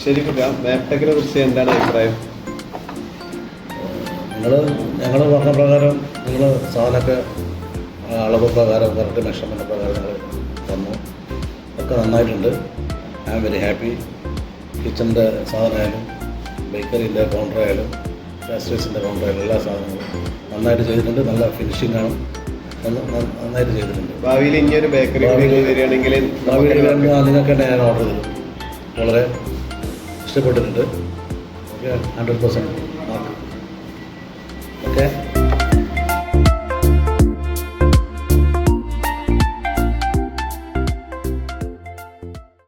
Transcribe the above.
ശരിക്കും മാപ്ടെക്കിനെ കുറിച്ച് എന്താണ് അഭിപ്രായം? ഞങ്ങൾ പറഞ്ഞ പ്രകാരം നിങ്ങൾ സാധനമൊക്കെ അളവ് പ്രകാരം കറക്റ്റ് മെഷർമെൻ്റ് പ്രകാരം നിങ്ങൾ തന്നു. ഒക്കെ നന്നായിട്ടുണ്ട്. I am very happy. കിച്ചണിൻ്റെ സാധനമായാലും ബേക്കറിൻ്റെ കൗണ്ടറായാലും പാസ്റ്റേഴ്സിൻ്റെ കൗണ്ടറായാലും എല്ലാ സാധനങ്ങളും നന്നായിട്ട് ചെയ്തിട്ടുണ്ട്. നല്ല ഫിനിഷിംഗ് ആണ്. നന്നായിട്ട് ചെയ്തിട്ടുണ്ട്. ഭാവിയിൽ ഇനിയൊരു ബേക്കറി വരികയാണെങ്കിൽ നിങ്ങൾക്ക് തന്നെ ഞാൻ ഓർഡർ ചെയ്തു. വളരെ ഇഷ്ടപ്പെട്ടിട്ടുണ്ട്. Okay, 100% mark. ഓക്കെ.